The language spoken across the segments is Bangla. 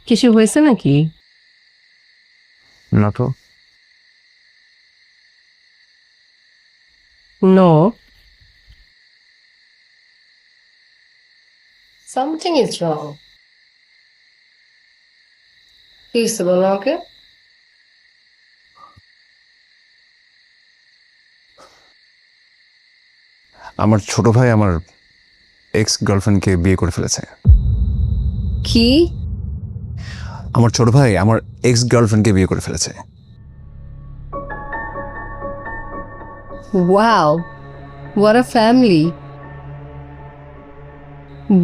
কিছু হয়েছে নাকি? না তো। No, something is wrong. কি হয়েছে বলো আমাকে। আমার ছোট ভাই আমার এক্স গার্লফ্রেন্ডকে বিয়ে করে ফেলেছে। কি? আমার ছোট ভাই আমার এক্স গার্লফ্রেন্ডকে বিয়ে করে ফেলেছে। Wow, what a family.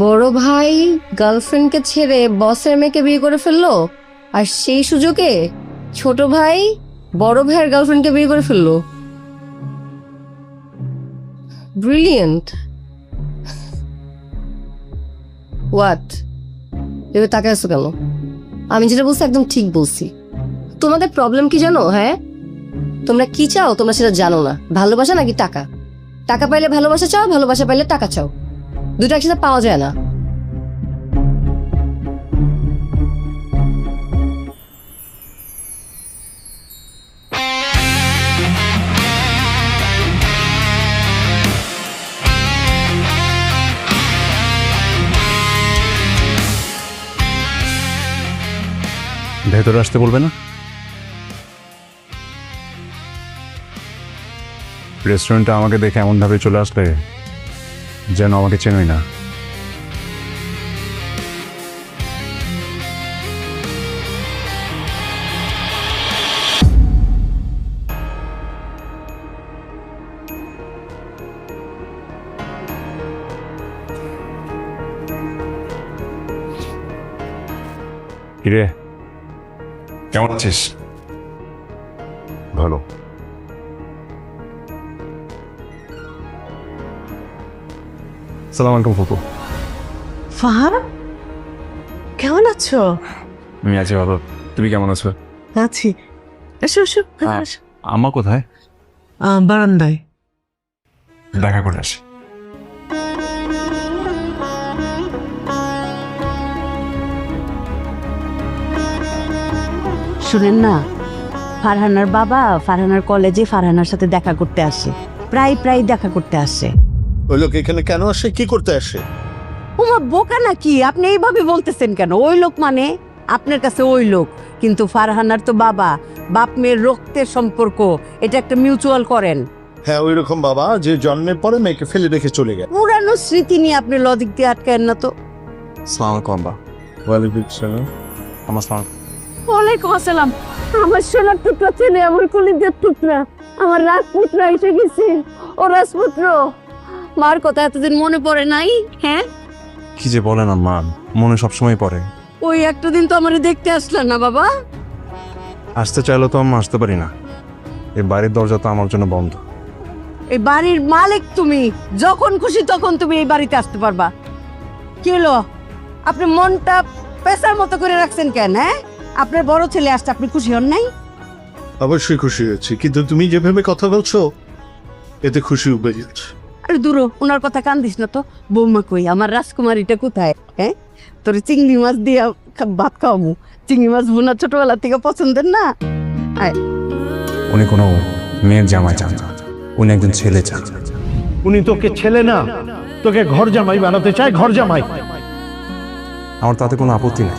বড় ভাই গার্লফ্রেন্ডকে ছেড়ে বসের মেয়েকে বিয়ে করে ফেললো, আর সেই সুযোগে ছোট ভাই বড় ভাইয়ের গার্লফ্রেন্ডকে বিয়ে করে ফেললো। ব্রিলিয়েন্ট। হোয়াট? এবার তাকে আসো কেন? আমি যেটা বলছি একদম ঠিক বলছি। তোমাদের প্রবলেম কি জানো? হ্যাঁ, তোমরা কি চাও তোমরা সেটা জানো না। ভালোবাসা নাকি টাকা? টাকা পাইলে ভালোবাসা চাও, ভালোবাসা পাইলে টাকা চাও। দুটো একসাথে পাওয়া যায় না। ভেতরে আসতে বলবে না? রেস্টুরেন্টে আমাকে দেখে এমনভাবে চলে আসলে যেন আমাকে চেনই না। কিরে, কেমন আছিস? ভালো। সালাম আলাইকুম ফুপু। ফাহাদ, কেমন আছো? আমি আছি ভালো। তুমি কেমন আছো? আছি। এসো এসো, এসো। আম্মা কোথায়? বারান্দায়। দেখা করে আসি। শুনেন না, ফারহানার বাবা ফারহানার কলেজে ফারহানার সাথে দেখা করতে আসে, প্রায় প্রায় দেখা করতে আসে। ওই লোক এখানে কেন আসে, কি করতে আসে? ওমা বোকা নাকি? আপনি এইভাবে বলতেছেন কেন? ওই লোক মানে আপনার কাছে ওই লোক, কিন্তু ফারহানার তো বাবা, বাপ মেয়ের রক্তের সম্পর্ক, এটা একটা মিউচুয়াল করেন। হ্যাঁ, ওই রকম বাবা যে জন্মের পরে মেয়েকে ফেলে রেখে চলে গেল। পুরানো স্মৃতি নিয়ে আপনি লজিক দিয়ে আটকায়েন না তো। সালাম আলাইকুম আব্বা। ওয়ালাইকুম সালাম। আমার সালাম। ওয়ালাইকুম আসসালাম। আমার সোনার টুকরা ছেলে, আমার কলিজার টুকরা, আমার রাজপুত্র এসে গেছে। ও রাজপুত্র, মার কথা এতদিন মনে পড়ে নাই? হ্যাঁ, কি যে বলেন আম্মা, মনে সবসময় পড়ে। ওই একটা দিন তো আমারে দেখতে আসলেন না বাবা। আসতে চাইলেও তো আমি আসতে পারি না, এই বাড়ির দরজা তো আমার জন্য বন্ধ। এই বাড়ির মালিক তুমি, যখন খুশি তখন তুমি এই বাড়িতে আসতে পারবা। কি হলো, আপনি মনটা পেশার মতো করে রাখছেন কেন? হ্যাঁ, আপনার বড় ছেলে আসছে, আপনি খুশি হন নাই? অবশ্যই খুশি হয়েছি, কিন্তু তুমি যেভাবে কথা বলছো এতে খুশি উবে যাচ্ছে। আরে দূরো, ওনার কথা কান দিস না তো। বৌমা কই, আমার রাজকুমারীটা কোথায়? হ্যাঁ, তোর চিংড়ি মাছ দিয়ে ভাত খাওয়ামু। চিংড়ি মাছ ভুনা ছোটবেলা থেকে পছন্দের না? আয়। উনি কোনো মেয়ের জামাই চান না, উনি একজন ছেলে চান। উনি তোকে ছেলে না, তোকে ঘর জামাই বানাতে চায়, ঘর জামাই। আমার তাতে কোনো আপত্তি নেই,